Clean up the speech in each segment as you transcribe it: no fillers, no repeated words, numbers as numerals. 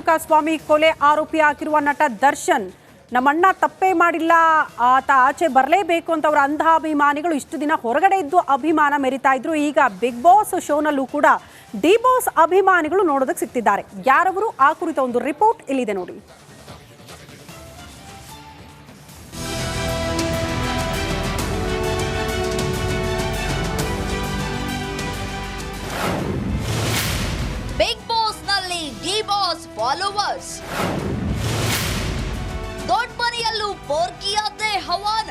ರೇಣುಕಾಸ್ವಾಮಿ ಕೊಲೆ ಆರೋಪಿ ಆಗಿರುವ ನಟ ದರ್ಶನ್ ನಮ್ಮಣ್ಣ ತಪ್ಪೇ ಮಾಡಿಲ್ಲ, ಆತ ಆಚೆ ಬರಲೇಬೇಕು ಅಂತ ಅವರ ಅಂಧಾಭಿಮಾನಿಗಳು ಇಷ್ಟು ದಿನ ಹೊರಗಡೆ ಇದ್ದು ಅಭಿಮಾನ ಮೆರಿತಾ ಇದ್ರು. ಈಗ ಬಿಗ್ ಬಾಸ್ ಶೋನಲ್ಲೂ ಕೂಡ ಡಿ ಬಾಸ್ ಅಭಿಮಾನಿಗಳು ನೋಡೋದಕ್ಕೆ ಸಿಗ್ತಿದ್ದಾರೆ. ಯಾರವರು ಆ ಕುರಿತ ಒಂದು ರಿಪೋರ್ಟ್ ಇಲ್ಲಿದೆ ನೋಡಿ. ಬಿಗ್ ಬಾಸ್ ನಲ್ಲಿ ಡಿ ಬಾಸ್ ಫಾಲೋವರ್ಸ್, ದೊಡ್ಡ ಮನೆಯಲ್ಲೂ ಪೋರ್ಕಿಯಾದ್ದೇ ಹವಾನ.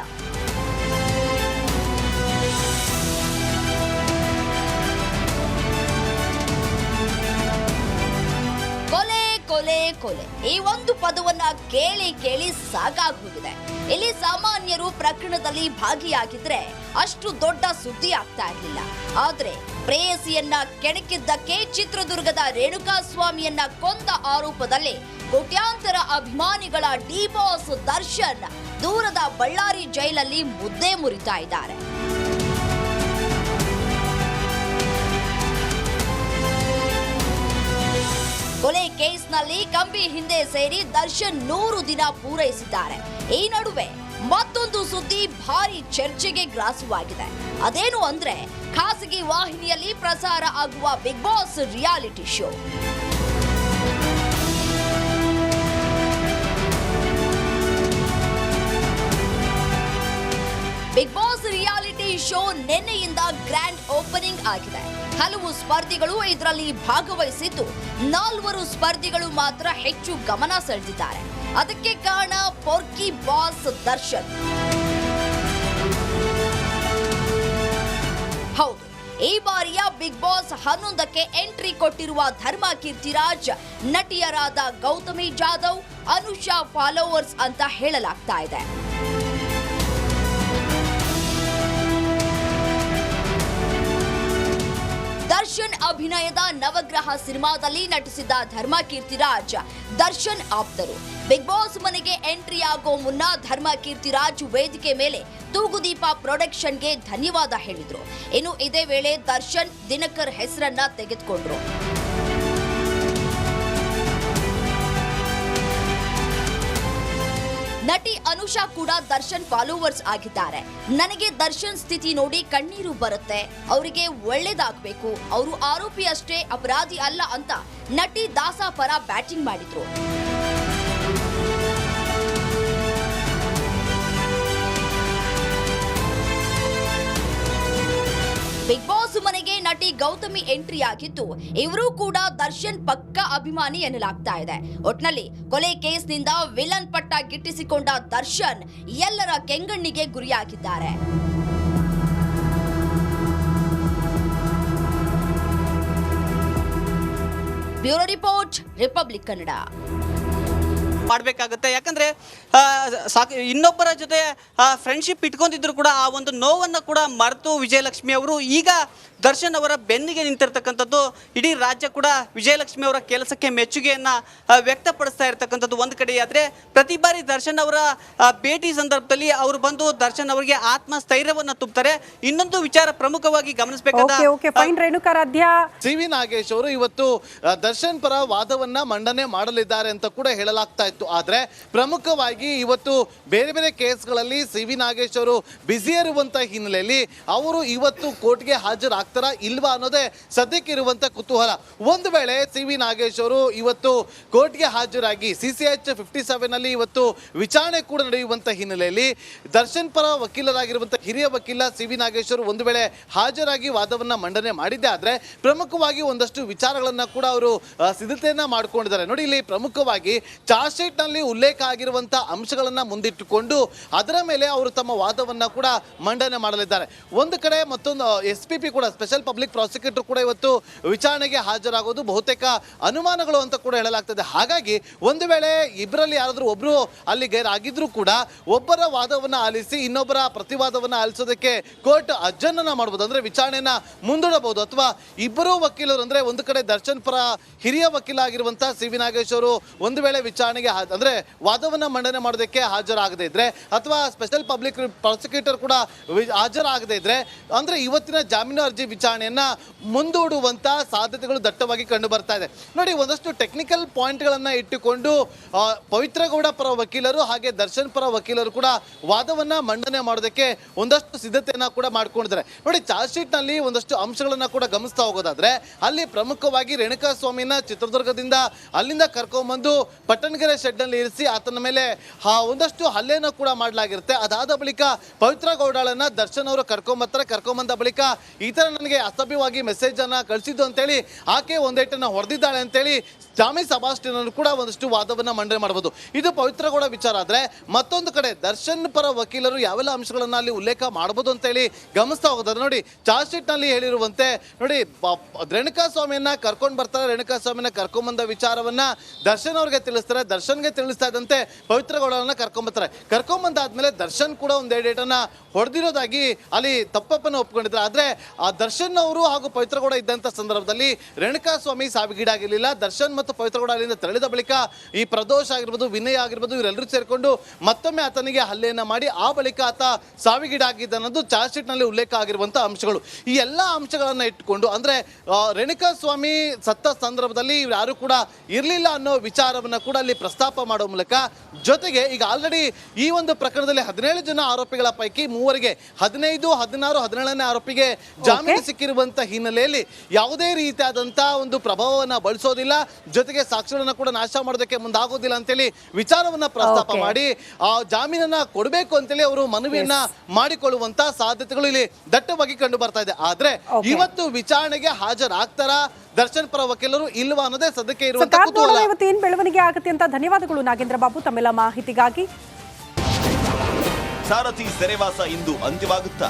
ಕೊಲೆ ಕೊಲೆ ಕೊಲೆ ಈ ಒಂದು ಪದವನ್ನ ಕೇಳಿ ಕೇಳಿ ಸಾಕಾಗೋಗಿದೆ. ಇಲ್ಲಿ ಸಾಮಾನ್ಯರು ಪ್ರಕರಣದಲ್ಲಿ ಭಾಗಿಯಾಗಿದ್ರೆ ಅಷ್ಟು ದೊಡ್ಡ ಸುದ್ದಿ ಆಗ್ತಾ ಇರಲಿಲ್ಲ. ಆದ್ರೆ ಪ್ರೇಯಸಿಯನ್ನ ಕೆಣಕಿದ್ದಕ್ಕೆ ಚಿತ್ರದುರ್ಗದ ರೇಣುಕಾಸ್ವಾಮಿಯನ್ನ ಕೊಂದ ಆರೋಪದಲ್ಲಿ ಕೋಟ್ಯಾಂತರ ಅಭಿಮಾನಿಗಳ ಡಿ ಬಾಸ್ ದರ್ಶನ್ ದೂರದ ಬಳ್ಳಾರಿ ಜೈಲಲ್ಲಿ ಮುದ್ದೆ ಮುರಿತಾ ಇದ್ದಾರೆ. ಕೊಲೆ ಕೇಸ್ನಲ್ಲಿ ಕಂಬಿ ಹಿಂದೆ ಸೇರಿ ದರ್ಶನ್ 100 ದಿನ ಪೂರೈಸಿದ್ದಾರೆ. ಈ ನಡುವೆ ಮತ್ತೊಂದು ಸುದ್ದಿ ಭಾರಿ ಚರ್ಚೆಗೆ ಗ್ರಾಸವಾಗಿದೆ. ಅದೇನು ಅಂದ್ರೆ ಖಾಸಗಿ ವಾಹಿನಿಯಲ್ಲಿ ಪ್ರಸಾರ ಆಗುವ Bigg Boss reality show. Bigg Boss reality show ನಿನ್ನೆಯಿಂದ ಗ್ರ್ಯಾಂಡ್ ಓಪನಿಂಗ್ ಆಗಿದೆ. ಹಲವು ಸ್ಪರ್ಧಿಗಳು ಇದರಲ್ಲಿ ಭಾಗವಹಿಸಿದ್ದು 4 ಸ್ಪರ್ಧಿಗಳು ಮಾತ್ರ ಹೆಚ್ಚು ಗಮನ ಸೆಳೆದಿದ್ದಾರೆ. ಅದಕ್ಕೆ ಕಾರಣ ಪೋರ್ಕಿ ಬಾಸ್ ದರ್ಶನ್. ಹೌದು, ಈ ಬಾರಿಯ ಬಿಗ್ ಬಾಸ್ 11ಕ್ಕೆ ಎಂಟ್ರಿ ಕೊಟ್ಟಿರುವ ಧರ್ಮ ಕೀರ್ತಿರಾಜ್ ನಟಿಯರಾದ ಗೌತಮಿ ಜಾಧವ್, ಅನುಷಾ ಫಾಲೋವರ್ಸ್ ಅಂತ ಹೇಳಲಾಗ್ತಾ ಇದೆ. ದರ್ಶನ್ ಅಭಿನಯದ ನವಗ್ರಹ ಸಿನಿಮಾದಲ್ಲಿ ನಟಿಸಿದ ಧರ್ಮ ಕೀರ್ತಿರಾಜ್ ದರ್ಶನ್ ಆಪ್ತರು. ಬಿಗ್ ಬಾಸ್ ಮನೆಗೆ ಎಂಟ್ರಿ ಆಗೋ ಮುನ್ನ ಧರ್ಮ ಕೀರ್ತಿರಾಜ್ ವೇದಿಕೆ ಮೇಲೆ ತೂಗುದೀಪ ಪ್ರೊಡಕ್ಷನ್ಗೆ ಧನ್ಯವಾದ ಹೇಳಿದ್ರು. ಇನ್ನು ಇದೇ ವೇಳೆ ದರ್ಶನ್ ದಿನಕರ್ ಹೆಸರನ್ನ ತೆಗೆದುಕೊಂಡ್ರು. ನಟಿ ಅನುಷಾ ಕೂಡ ದರ್ಶನ್ ಫಾಲೋವರ್ಸ್ ಆಗಿದ್ದಾರೆ. ನನಗೆ ದರ್ಶನ್ ಸ್ಥಿತಿ ನೋಡಿ ಕಣ್ಣೀರು ಬರುತ್ತೆ, ಅವರಿಗೆ ಒಳ್ಳೇದಾಗಬೇಕು, ಅವರು ಆರೋಪಿ ಅಷ್ಟೇ, ಅಪರಾಧಿ ಅಲ್ಲ ಅಂತ ನಟಿ ದಾಸಾ ಪರ ಬ್ಯಾಟಿಂಗ್ ಮಾಡಿದ್ರು. ಬಿಗ್ ಬಾಸ್ ಮನೆಗೆ ನಟಿ ಗೌತಮಿ ಎಂಟ್ರಿ ಆಗಿದ್ದು, ಇವರು ಕೂಡ ದರ್ಶನ್ ಪಕ್ಕಾ ಅಭಿಮಾನಿ ಎನ್ನಲಾಗ್ತಾ ಇದೆ. ಒಟ್ನಲ್ಲಿ ಕೊಲೆ ಕೇಸ್ನಿಂದ ವಿಲನ್ ಪಟ್ಟ ಗಿಟ್ಟಿಸಿಕೊಂಡ ದರ್ಶನ್ ಎಲ್ಲರ ಕೆಂಗಣ್ಣಿಗೆ ಗುರಿಯಾಗಿದ್ದಾರೆ. Bureau report, Republic Kannada. ಮಾಡಬೇಕಾಗುತ್ತೆ. ಯಾಕಂದರೆ ಇನ್ನೊಬ್ಬರ ಜೊತೆ ಫ್ರೆಂಡ್ಶಿಪ್ ಇಟ್ಕೊಂಡಿದ್ರು ಕೂಡ ಆ ಒಂದು ನೋವನ್ನು ಕೂಡ ಮರೆತು ವಿಜಯಲಕ್ಷ್ಮಿ ಅವರು ಈಗ ದರ್ಶನ್ ಅವರ ಬೆನ್ನಿಗೆ ನಿಂತಿರ್ತಕ್ಕಂಥದ್ದು. ಇಡೀ ರಾಜ್ಯ ಕೂಡ ವಿಜಯಲಕ್ಷ್ಮಿ ಅವರ ಕೆಲಸಕ್ಕೆ ಮೆಚ್ಚುಗೆಯನ್ನು ವ್ಯಕ್ತಪಡಿಸ್ತಾ ಇರ್ತಕ್ಕಂಥದ್ದು ಒಂದು ಕಡೆ. ಆದರೆ ಪ್ರತಿ ಬಾರಿ ದರ್ಶನ್ ಅವರ ಭೇಟಿ ಸಂದರ್ಭದಲ್ಲಿ ಅವರು ಬಂದು ದರ್ಶನ್ ಅವರಿಗೆ ಆತ್ಮಸ್ಥೈರ್ಯವನ್ನು ತುಂಬುತ್ತಾರೆ. ಇನ್ನೊಂದು ವಿಚಾರ ಪ್ರಮುಖವಾಗಿ ಗಮನಿಸಬೇಕಾದ ಸಿ ವಿ ನಾಗೇಶ್ ಅವರು ಇವತ್ತು ದರ್ಶನ್ ಪರ ವಾದವನ್ನ ಮಂಡನೆ ಮಾಡಲಿದ್ದಾರೆ ಅಂತ ಕೂಡ ಹೇಳಲಾಗ್ತಾ ಇತ್ತು. ಆದ್ರೆ ಪ್ರಮುಖವಾಗಿ ಇವತ್ತು ಬೇರೆ ಬೇರೆ ಕೇಸ್ಗಳಲ್ಲಿ ಸಿ ವಿ ನಾಗೇಶ್ ಅವರು ಬ್ಯುಸಿ ಇರುವಂತ ಹಿನ್ನೆಲೆಯಲ್ಲಿ ಅವರು ಇವತ್ತು ಕೋರ್ಟ್ಗೆ ಹಾಜರಾಗ್ತಾರಾ ಇಲ್ವಾ ಅನ್ನೋದೇ ಸದ್ಯಕ್ಕೆ ಇರುವಂತ ಕುತೂಹಲ. ಒಂದು ವೇಳೆ ಸಿ ವಿ ನಾಗೇಶ್ ಅವರು ಇವತ್ತು ಕೋರ್ಟ್ಗೆ ಹಾಜರಾಗಿ CCH 57 ನಲ್ಲಿ ಇವತ್ತು ವಿಚಾರಣೆ ಕೂಡ ನಡೆಯುವಂತ ಹಿನ್ನೆಲೆಯಲ್ಲಿ ದರ್ಶನ್ ಪರ ವಕೀಲರಾಗಿರುವಂತಹ ಹಿರಿಯ ವಕೀಲ ಸಿ ವಿ ನಾಗೇಶ್ ಅವರು ಒಂದು ವೇಳೆ ಹಾಜರಾಗಿ ವಾದವನ್ನ ಮಂಡನೆ ಮಾಡಿದ್ದೆ ಆದ್ರೆ ಪ್ರಮುಖವಾಗಿ ಒಂದಷ್ಟು ವಿಚಾರಗಳನ್ನ ಕೂಡ ಅವರು ಸಿದ್ಧತೆಯನ್ನ ಮಾಡ್ಕೊಂಡಿದ್ದಾರೆ. ನೋಡಿ, ಇಲ್ಲಿ ಪ್ರಮುಖವಾಗಿ ಚಾರ್ಜ್ ಶೀಟ್ ನಲ್ಲಿ ಉಲ್ಲೇಖ ಆಗಿರುವಂತಹ ಅಂಶಗಳನ್ನ ಮುಂದಿಟ್ಟುಕೊಂಡು ಅದರ ಮೇಲೆ ಅವರು ತಮ್ಮ ವಾದವನ್ನ ಕೂಡ ಮಂಡನೆ ಮಾಡಲಿದ್ದಾರೆ. ಒಂದು ಕಡೆ ಮತ್ತೊಂದು SPP ಕೂಡ ಸ್ಪೆಷಲ್ ಪಬ್ಲಿಕ್ ಪ್ರಾಸಿಕ್ಯೂಟರ್ ಕೂಡ ಇವತ್ತು ವಿಚಾರಣೆಗೆ ಹಾಜರಾಗೋದು ಬಹುತೇಕ ಅನುಮಾನಗಳು ಅಂತ ಕೂಡ ಹೇಳಲಾಗ್ತದೆ. ಹಾಗಾಗಿ ಒಂದು ವೇಳೆ ಇಬ್ಬರಲ್ಲಿ ಯಾರಾದರೂ ಒಬ್ರು ಅಲ್ಲಿ ಗೈರಾಗಿದ್ರು ಕೂಡ ಒಬ್ಬರ ವಾದವನ್ನ ಆಲಿಸಿ ಇನ್ನೊಬ್ಬರ ಪ್ರತಿವಾದವನ್ನ ಆಲಿಸೋದಕ್ಕೆ ಕೋರ್ಟ್ ಅಜ್ಜನ್ನ ಮಾಡಬಹುದು, ಅಂದ್ರೆ ವಿಚಾರಣೆಯನ್ನ ಮುಂದೂಡಬಹುದು. ಅಥವಾ ಇಬ್ಬರು ವಕೀಲರು ಅಂದ್ರೆ ಒಂದು ಕಡೆ ದರ್ಶನ್ ಪರ ಹಿರಿಯ ವಕೀಲ ಆಗಿರುವಂತಹ ಸಿ ವಿ ನಾಗೇಶ್ ಅವರು ಒಂದು ವೇಳೆ ವಿಚಾರಣೆಗೆ ಅಂದ್ರೆ ವಾದವನ್ನ ಮಂಡನೆ ಮಾಡೋದಕ್ಕೆ ಹಾಜರಾಗದೇ ಇದ್ರೆ ಅಥವಾ ಸ್ಪೆಷಲ್ ಪಬ್ಲಿಕ್ ಪ್ರಾಸಿಕ್ಯೂಟರ್ ಕೂಡ ಹಾಜರಾಗದೇ ಇದ್ರೆ ಅಂದ್ರೆ ಇವತ್ತಿನ ಜಾಮೀನು ಅರ್ಜಿ ವಿಚಾರಣೆಯನ್ನ ಮುಂದೂಡುವಂತ ಸಾಧ್ಯತೆಗಳು ದಟ್ಟವಾಗಿ ಕಂಡು ಬರ್ತಾ ಇದೆ. ನೋಡಿ, ಒಂದಷ್ಟು ಟೆಕ್ನಿಕಲ್ ಪಾಯಿಂಟ್ಗಳನ್ನ ಇಟ್ಟುಕೊಂಡು ಪವಿತ್ರ ಗೌಡ ಪರ ವಕೀಲರು ಹಾಗೆ ದರ್ಶನ್ ಪರ ವಕೀಲರು ಕೂಡ ವಾದವನ್ನ ಮಂಡನೆ ಮಾಡೋದಕ್ಕೆ ಒಂದಷ್ಟು ಸಿದ್ಧತೆಯನ್ನ ಕೂಡ ಮಾಡ್ಕೊಂಡಿದ್ದಾರೆ. ನೋಡಿ, ಚಾರ್ಜ್ ಶೀಟ್ ನಲ್ಲಿ ಒಂದಷ್ಟು ಅಂಶಗಳನ್ನ ಕೂಡ ಗಮನಿಸ್ತಾ ಹೋಗೋದಾದ್ರೆ ಅಲ್ಲಿ ಪ್ರಮುಖವಾಗಿ ರೇಣುಕಾ ಸ್ವಾಮಿನ ಚಿತ್ರದುರ್ಗದಿಂದ ಅಲ್ಲಿಂದ ಕರ್ಕೊಂಡ್ಬಂದು ಪಟ್ಟಣಗೆರೆ ಶೆಡ್ ನಲ್ಲಿ ಇರಿಸಿ ಆತನ ಮೇಲೆ ಒಂದಷ್ಟು ಹಲ್ಲೆನ ಕೂಡ ಮಾಡಲಾಗಿರುತ್ತೆ. ಅದಾದ ಬಳಿಕ ಪವಿತ್ರ ಗೌಡಳನ್ನ ದರ್ಶನ್ ಅವರು ಕರ್ಕೊಂಬಂದ ಬಳಿಕ ಈ ತರ ನನಗೆ ಅಸಭ್ಯವಾಗಿ ಮೆಸೇಜ್ ಅನ್ನ ಕಳಿಸಿದ್ದು ಅಂತೇಳಿ ಆಕೆ ಒಂದೇಟನ್ನ ಹೊಡೆದಿದ್ದಾಳೆ ಅಂತೇಳಿ ಜಾಮೀನ್ ಸಬಾಸ್ಟಿನ್ ಕೂಡ ಒಂದಷ್ಟು ವಾದವನ್ನ ಮಂಡನೆ ಮಾಡಬಹುದು. ಇದು ಪವಿತ್ರ ಗೌಡ ವಿಚಾರ ಆದ್ರೆ, ಮತ್ತೊಂದು ಕಡೆ ದರ್ಶನ್ ಪರ ವಕೀಲರು ಯಾವೆಲ್ಲ ಅಂಶಗಳನ್ನ ಅಲ್ಲಿ ಉಲ್ಲೇಖ ಮಾಡಬಹುದು ಅಂತ ಹೇಳಿ ಗಮನಿಸ್ತಾ ಹೋಗೋದಾದ್ರೆ, ನೋಡಿ ಚಾರ್ಜ್ ಶೀಟ್ ನಲ್ಲಿ ಹೇಳಿರುವಂತೆ ನೋಡಿ ರೇಣುಕಾ ಸ್ವಾಮಿಯನ್ನ ಕರ್ಕೊಂಡು ಬರ್ತಾರೆ. ರೇಣುಕಾ ಸ್ವಾಮಿಯನ್ನ ಕರ್ಕೊಂಡ್ಬಂದ ವಿಚಾರವನ್ನ ದರ್ಶನ್ ಅವ್ರಿಗೆ ತಿಳಿಸ್ತಾರೆ. ದರ್ಶನ್ಗೆ ತಿಳಿಸ್ತಾ ಇದ್ದಂತೆ ಪವಿತ್ರ ಗೌಡರನ್ನ ಕರ್ಕೊಂಡ್ಬಂದಾದ್ಮೇಲೆ ದರ್ಶನ್ ಕೂಡ ಒಂದು ಡೇಟನ್ನ ಹೊಡೆದಿರೋದಾಗಿ ಅಲ್ಲಿ ತಪ್ಪನ್ನು ಒಪ್ಕೊಂಡಿದ್ದಾರೆ. ಆದ್ರೆ ಆ ದರ್ಶನ್ ಅವರು ಹಾಗೂ ಪವಿತ್ರ ಗೌಡ ಇದ್ದಂತ ಸಂದರ್ಭದಲ್ಲಿ ರೇಣುಕಾ ಸ್ವಾಮಿ ಸಾವಿಗೀಡಾಗಿರ್ಲಿಲ್ಲ. ದರ್ಶನ್ ಮತ್ತು ಪವಿತ್ರ ಗೌಡ ಅಲ್ಲಿಂದ ತೆರಳಿದ ಬಳಿಕ ಈ ಪ್ರದೋಷ್ ಆಗಿರ್ಬೋದು, ವಿನಯ್ ಆಗಿರ್ಬೋದು, ಇವರೆಲ್ಲರೂ ಸೇರ್ಕೊಂಡು ಮತ್ತೊಮ್ಮೆ ಆತನಿಗೆ ಹಲ್ಲೆಯನ್ನ ಮಾಡಿ ಆ ಬಳಿಕ ಆತ ಸಾವಿಗೀಡಾಗಿದ್ದ ಅನ್ನೋದು ಚಾರ್ಜ್ ಶೀಟ್ ನಲ್ಲಿ ಉಲ್ಲೇಖ ಆಗಿರುವಂತಹ ಅಂಶಗಳು. ಈ ಎಲ್ಲಾ ಅಂಶಗಳನ್ನ ಇಟ್ಟುಕೊಂಡು ಅಂದ್ರೆ ರೇಣುಕಾ ಸ್ವಾಮಿ ಸತ್ತ ಸಂದರ್ಭದಲ್ಲಿ ಯಾರು ಕೂಡ ಇರಲಿಲ್ಲ ಅನ್ನೋ ವಿಚಾರವನ್ನ ಕೂಡ ಅಲ್ಲಿ ಪ್ರಸ್ತಾಪ ಮಾಡೋ ಮೂಲಕ, ಜೊತೆಗೆ ಈಗ ಆಲ್ರೆಡಿ ಈ ಒಂದು ಪ್ರಕರಣದಲ್ಲಿ 17 ಜನ ಆರೋಪಿಗಳ ಪೈಕಿ 3ರಿಗೆ 15, 16, 17ನೇ ಆರೋಪಿಗೆ ಜಾಮೀನು ಸಿಕ್ಕಿರುವಂತ ಹಿನ್ನೆಲೆಯಲ್ಲಿ ಯಾವುದೇ ರೀತಿಯಾದಂತಹ ಒಂದು ಪ್ರಭಾವವನ್ನ ಬಳಸೋದಿಲ್ಲ, ಜೊತೆಗೆ ಸಾಕ್ಷಿಗಳನ್ನ ಕೂಡ ನಾಶ ಮಾಡೋದಕ್ಕೆ ಮುಂದಾಗೋದಿಲ್ಲ ಅಂತೇಳಿ ವಿಚಾರವನ್ನ ಪ್ರಸ್ತಾಪ ಮಾಡಿ ಆ ಜಾಮೀನನ್ನ ಕೊಡಬೇಕು ಅಂತೇಳಿ ಅವರು ಮನವಿಯನ್ನ ಮಾಡಿಕೊಳ್ಳುವಂತ ಸಾಧ್ಯತೆಗಳು ಇಲ್ಲಿ ದಟ್ಟವಾಗಿ ಕಂಡು ಬರ್ತಾ ಇದೆ. ಆದ್ರೆ ಇವತ್ತು ವಿಚಾರಣೆಗೆ ಹಾಜರಾಗ್ತಾರಾ ದರ್ಶನ್ ಪರ ವಕೀಲರು ಇಲ್ವಾ ಅನ್ನೋದೇ ಸದ್ಯಕ್ಕೆ ಇರುವಂತ ಕುತೂಹಲ. ಇವತ್ತು ಏನ್ ಬೆಳವಣಿಗೆ ಆಗುತ್ತೆ ಅಂತ ಧನ್ಯವಾದಗಳು ನಾಗೇಂದ್ರ ಬಾಬು ತಮ್ಮೆಲ್ಲ ಮಾಹಿತಿಗಾಗಿ. ಸಾರಥಿ ಸೆರೆವಾಸ ಇಂದು ಅಂತ್ಯವಾಗುತ್ತಾ?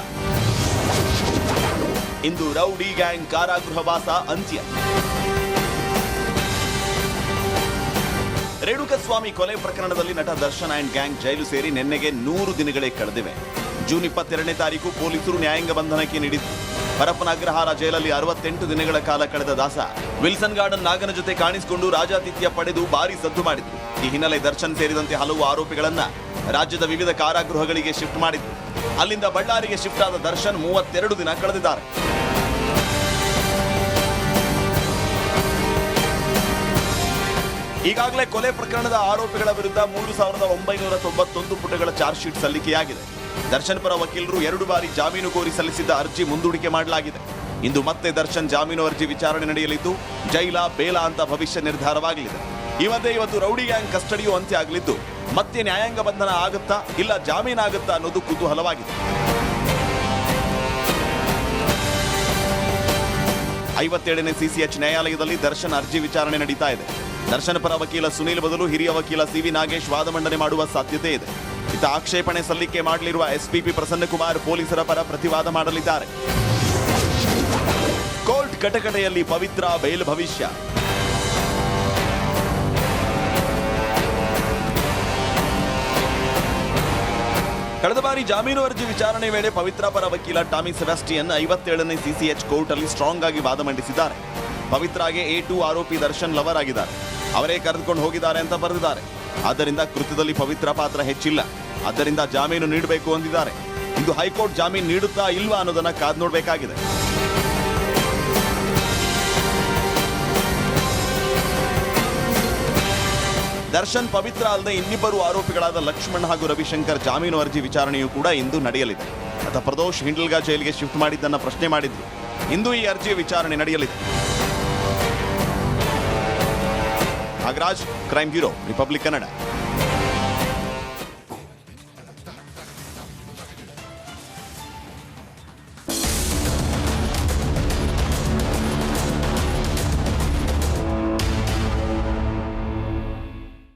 ಇಂದು ರೌಡಿ ಗ್ಯಾಂಗ್ ಕಾರಾಗೃಹವಾಸ ಅಂತ್ಯ. ರೇಣುಕಸ್ವಾಮಿ ಕೊಲೆ ಪ್ರಕರಣದಲ್ಲಿ ನಟ ದರ್ಶನ್ ಅಂಡ್ ಗ್ಯಾಂಗ್ ಜೈಲು ಸೇರಿ ನಿನ್ನೆಗೆ 100 ದಿನಗಳೇ ಕಳೆದಿವೆ. ಜೂನ್ 22ನೇ ತಾರೀಕು ಪೊಲೀಸರು ನ್ಯಾಯಾಂಗ ಬಂಧನಕ್ಕೆ ನೀಡಿದ್ರು. ಪರಪ್ಪನಗ್ರಹಾರ ಜೈಲಲ್ಲಿ 68 ದಿನಗಳ ಕಾಲ ಕಳೆದ ದಾಸ ವಿಲ್ಸನ್ ಗಾರ್ಡನ್ ನಾಗನ ಜೊತೆ ಕಾಣಿಸಿಕೊಂಡು ರಾಜಾತಿಥ್ಯ ಪಡೆದು ಭಾರಿ ಸದ್ದು ಮಾಡಿದ್ರು. ಈ ಹಿನ್ನೆಲೆ ದರ್ಶನ್ ಸೇರಿದಂತೆ ಹಲವು ಆರೋಪಿಗಳನ್ನ ರಾಜ್ಯದ ವಿವಿಧ ಕಾರಾಗೃಹಗಳಿಗೆ ಶಿಫ್ಟ್ ಮಾಡಿದ್ರು. ಅಲ್ಲಿಂದ ಬಳ್ಳಾರಿಗೆ ಶಿಫ್ಟ್ ಆದ ದರ್ಶನ್ 32 ದಿನ ಕಳೆದಿದ್ದಾರೆ. ಈಗಾಗಲೇ ಕೊಲೆ ಪ್ರಕರಣದ ಆರೋಪಿಗಳ ವಿರುದ್ಧ 3991 ಪುಟಗಳ ಚಾರ್ಜ್ ಶೀಟ್ ಸಲ್ಲಿಕೆಯಾಗಿದೆ. ದರ್ಶನ್ ಪರ ವಕೀಲರು 2 ಬಾರಿ ಜಾಮೀನು ಕೋರಿ ಸಲ್ಲಿಸಿದ್ದ ಅರ್ಜಿ ಮುಂದೂಡಿಕೆ ಮಾಡಲಾಗಿದೆ. ಇಂದು ಮತ್ತೆ ದರ್ಶನ್ ಜಾಮೀನು ಅರ್ಜಿ ವಿಚಾರಣೆ ನಡೆಯಲಿದ್ದು ಜೈಲ ಬೇಲ ಅಂತ ಭವಿಷ್ಯ ನಿರ್ಧಾರವಾಗಲಿದೆ. ಈ ಮಧ್ಯೆ ಇವತ್ತು ರೌಡಿ ಗ್ಯಾಂಗ್ ಕಸ್ಟಡಿಯೂ ಅಂತ್ಯ ಆಗಲಿದ್ದು ಮತ್ತೆ ನ್ಯಾಯಾಂಗ ಬಂಧನ ಆಗುತ್ತಾ ಇಲ್ಲ ಜಾಮೀನಾಗುತ್ತಾ ಅನ್ನೋದು ಕುತೂಹಲವಾಗಿದೆ. 57ನೇ ಸಿಸಿಎಚ್ ನ್ಯಾಯಾಲಯದಲ್ಲಿ ದರ್ಶನ್ ಅರ್ಜಿ ವಿಚಾರಣೆ ನಡೀತಾ ಇದೆ. ದರ್ಶನ್ ಪರ ವಕೀಲ ಸುನೀಲ್ ಬದಲು ಹಿರಿಯ ವಕೀಲ ಸಿವಿ ನಾಗೇಶ್ ವಾದ ಮಂಡನೆ ಮಾಡುವ ಸಾಧ್ಯತೆ ಇದೆ. ಇತ್ತ ಆಕ್ಷೇಪಣೆ ಸಲ್ಲಿಕೆ ಮಾಡಲಿರುವ ಎಸ್ಪಿಪಿ ಪ್ರಸನ್ನಕುಮಾರ್ ಪೊಲೀಸರ ಪರ ಪ್ರತಿವಾದ ಮಾಡಲಿದ್ದಾರೆ. ಕೋರ್ಟ್ ಕಟಕಟೆಯಲ್ಲಿ ಪವಿತ್ರ ಬೇಲ್ ಭವಿಷ್ಯ. ಕಳೆದ ಬಾರಿ ಜಾಮೀನು ಅರ್ಜಿ ವಿಚಾರಣೆ ವೇಳೆ ಪವಿತ್ರ ಪರ ವಕೀಲ ಟಾಮಿ ಸೆಬಾಸ್ಟಿಯನ್ 57ನೇ ಸಿಸಿಎಚ್ ಕೋರ್ಟ್ ಅಲ್ಲಿ ಸ್ಟ್ರಾಂಗ್ ಆಗಿ ವಾದ ಮಂಡಿಸಿದ್ದಾರೆ. ಪವಿತ್ರಾಗೆ A2 ಆರೋಪಿ ದರ್ಶನ್ ಲವರ್ ಆಗಿದ್ದಾರೆ, ಅವರೇ ಕರೆದುಕೊಂಡು ಹೋಗಿದ್ದಾರೆ ಅಂತ ಬರೆದಿದ್ದಾರೆ. ಆದ್ದರಿಂದ ಕೃತ್ಯದಲ್ಲಿ ಪವಿತ್ರ ಪಾತ್ರ ಹೆಚ್ಚಿಲ್ಲ, ಆದ್ದರಿಂದ ಜಾಮೀನು ನೀಡಬೇಕು ಅಂದಿದ್ದಾರೆ. ಇಂದು ಹೈಕೋರ್ಟ್ ಜಾಮೀನು ನೀಡುತ್ತಾ ಇಲ್ವಾ ಅನ್ನೋದನ್ನ ಕಾದ್ ನೋಡಬೇಕಾಗಿದೆ. ದರ್ಶನ್ ಪವಿತ್ರ ಅಲ್ಲದೆ ಇನ್ನಿಬ್ಬರು ಆರೋಪಿಗಳಾದ ಲಕ್ಷ್ಮಣ್ ಹಾಗೂ ರವಿಶಂಕರ್ ಜಾಮೀನು ಅರ್ಜಿ ವಿಚಾರಣೆಯೂ ಕೂಡ ಇಂದು ನಡೆಯಲಿದೆ. ಅತ ಪ್ರದೋಷ್ ಹಿಂಡಲ್ಗಾ ಜೈಲಿಗೆ ಶಿಫ್ಟ್ ಮಾಡಿದ್ದನ್ನ ಪ್ರಶ್ನೆ ಮಾಡಿದ್ರು. ಇಂದು ಈ ಅರ್ಜಿಯ ವಿಚಾರಣೆ ನಡೆಯಲಿದೆ. Nagaraj, crime bureau, republic Kannada.